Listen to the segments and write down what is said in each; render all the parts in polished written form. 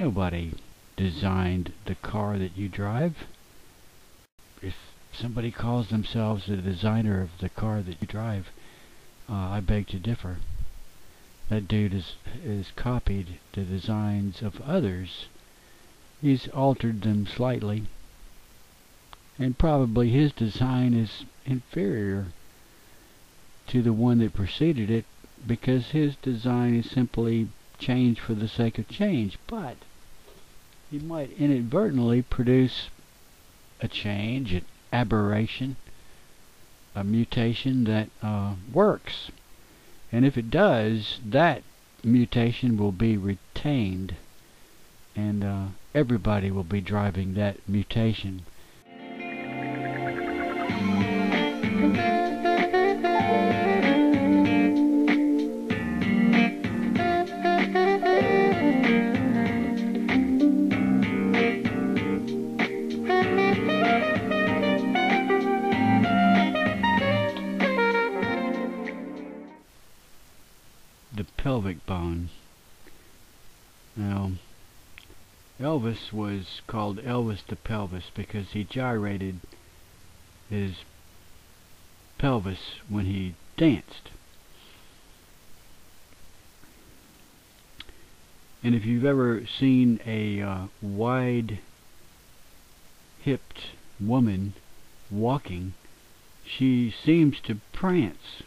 Nobody designed the car that you drive. If somebody calls themselves the designer of the car that you drive, I beg to differ. That dude is copied the designs of others. He's altered them slightly, and probably his design is inferior to the one that preceded it, because his design is simply change for the sake of change. But he might inadvertently produce a change, an aberration, a mutation that works. And if it does, that mutation will be retained, and everybody will be driving that mutation. The pelvic bone. Now, Elvis was called Elvis the Pelvis because he gyrated his pelvis when he danced. And if you've ever seen a wide-hipped woman walking, she seems to prance.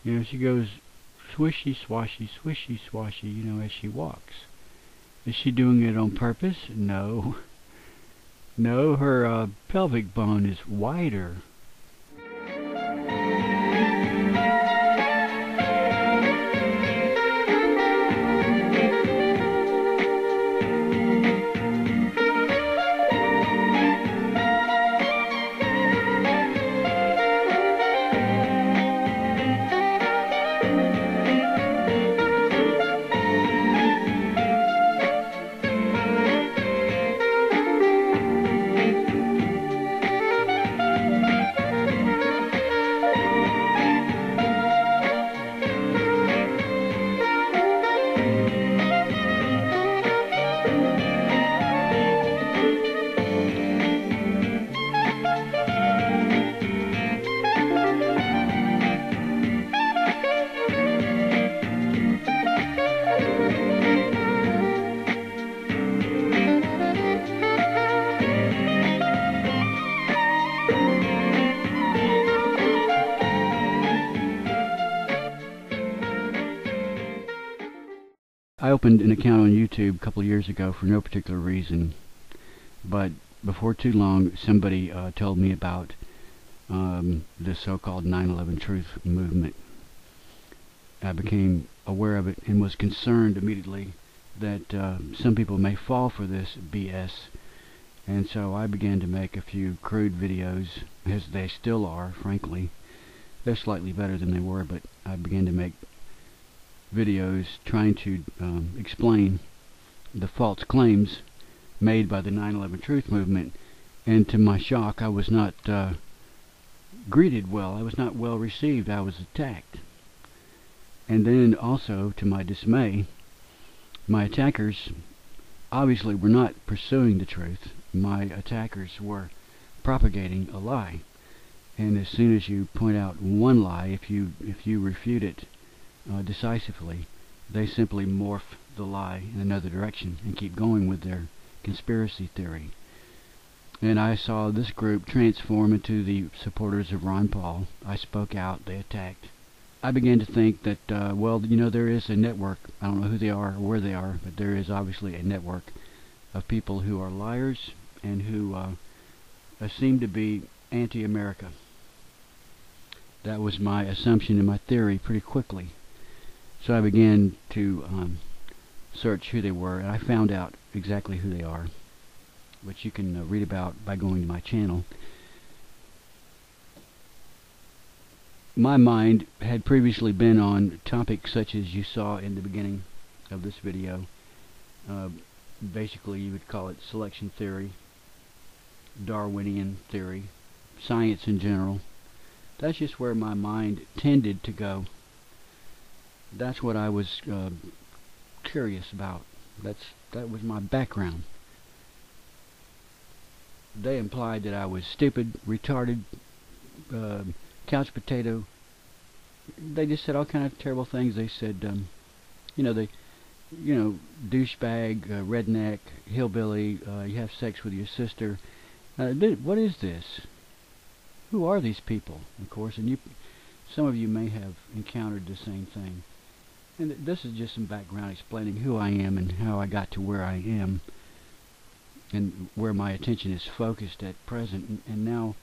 You know, she goes swishy swashy, swishy swashy, you know, as she walks. Is she doing it on purpose? No. No, her pelvic bone is wider. I opened an account on YouTube a couple of years ago for no particular reason, but before too long somebody told me about the so-called 9/11 truth movement. I became aware of it and was concerned immediately that some people may fall for this BS, and so I began to make a few crude videos, as they still are, frankly. They're slightly better than they were, but I began to make videos trying to explain the false claims made by the 9/11 truth movement, and to my shock I was not greeted well. I was not well received. I was attacked. And then also, to my dismay, my attackers obviously were not pursuing the truth. My attackers were propagating a lie, and as soon as you point out one lie, if you refute it decisively, they simply morph the lie in another direction and keep going with their conspiracy theory. And I saw this group transform into the supporters of Ron Paul. I spoke out, they attacked. I began to think that, well, you know, there is a network. I don't know who they are or where they are, but there is obviously a network of people who are liars and who seem to be anti-America. That was my assumption and my theory pretty quickly. So I began to search who they were, and I found out exactly who they are, which you can read about by going to my channel. My mind had previously been on topics such as you saw in the beginning of this video. Basically, you would call it selection theory, Darwinian theory, science in general. That's just where my mind tended to go. That's what I was curious about. That was my background. They implied that I was stupid, retarded, couch potato. They just said all kind of terrible things. They said, douchebag, redneck, hillbilly, you have sex with your sister. What is this? Who are these people? Of course, and some of you may have encountered the same thing. And this is just some background explaining who I am and how I got to where I am and where my attention is focused at present. And now,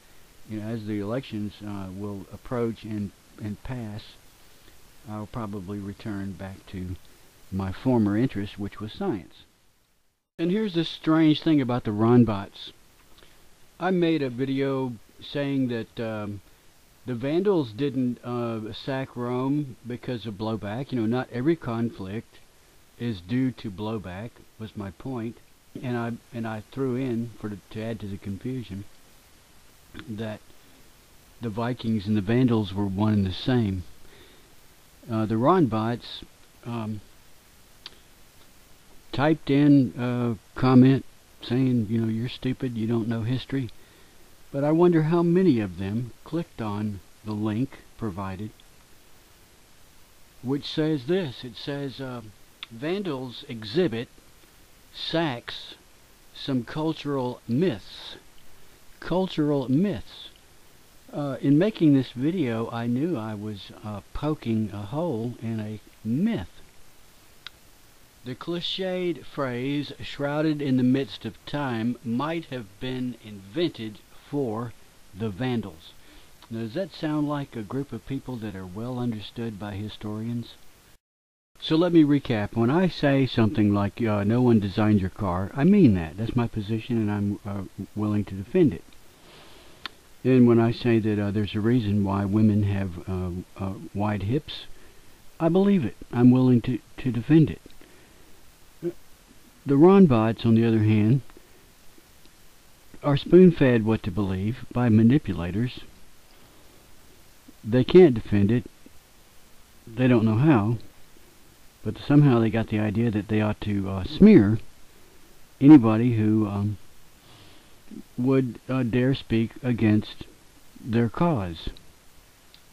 as the elections will approach and pass, I'll probably return back to my former interest, which was science. And here's the strange thing about the Ronbots. I made a video saying that the Vandals didn't sack Rome because of blowback. Not every conflict is due to blowback, was my point. And I threw in, to add to the confusion, that the Vikings and the Vandals were one and the same. The Ronbots typed in a comment saying, you're stupid, you don't know history. But I wonder how many of them clicked on the link provided, which says this. It says, Vandals exhibit sacks some cultural myths. Cultural myths. In making this video, I knew I was poking a hole in a myth. The cliched phrase, shrouded in the midst of time, might have been invented for the Vandals. Now, does that sound like a group of people that are well understood by historians? So let me recap. When I say something like, no one designed your car, I mean that. That's my position, and I'm willing to defend it. And when I say that there's a reason why women have wide hips, I believe it. I'm willing to defend it. The Ronbots, on the other hand, are spoon-fed what to believe by manipulators. They can't defend it. They don't know how. But somehow they got the idea that they ought to smear anybody who would dare speak against their cause.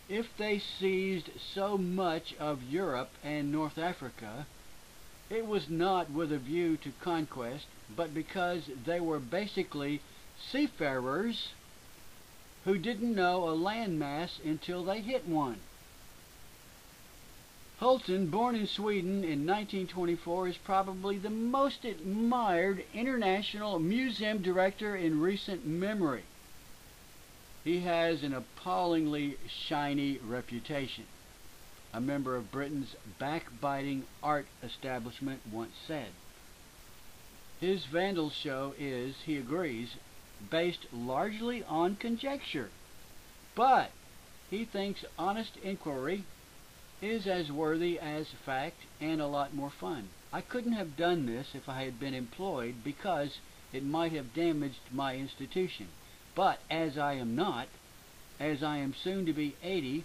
If they seized so much of Europe and North Africa, it was not with a view to conquest, but because they were basically seafarers who didn't know a landmass until they hit one. Hulton, born in Sweden in 1924, is probably the most admired international museum director in recent memory. He has an appallingly shiny reputation. A member of Britain's backbiting art establishment once said. His Vandals show is, he agrees, based largely on conjecture, but he thinks honest inquiry is as worthy as fact and a lot more fun. I couldn't have done this if I had been employed because it might have damaged my institution. But as I am not, as I am soon to be 80,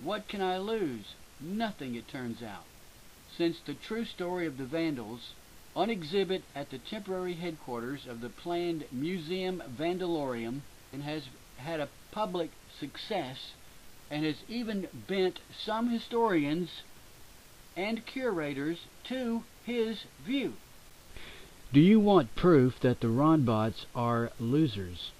what can I lose? Nothing, it turns out. Since the true story of the Vandals, on exhibit at the temporary headquarters of the planned Museum Vandalorium, and has had a public success, and has even bent some historians and curators to his view. Do you want proof that the Ronbots are losers?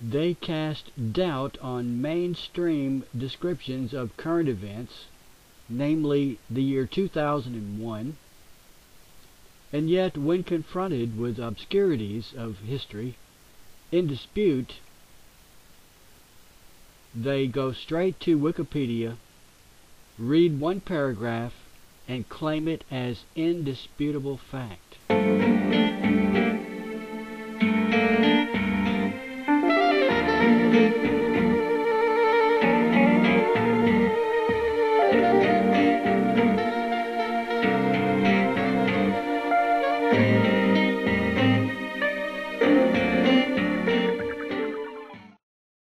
They cast doubt on mainstream descriptions of current events, namely the year 2001, and yet when confronted with obscurities of history in dispute, they go straight to Wikipedia, read one paragraph, and claim it as indisputable fact.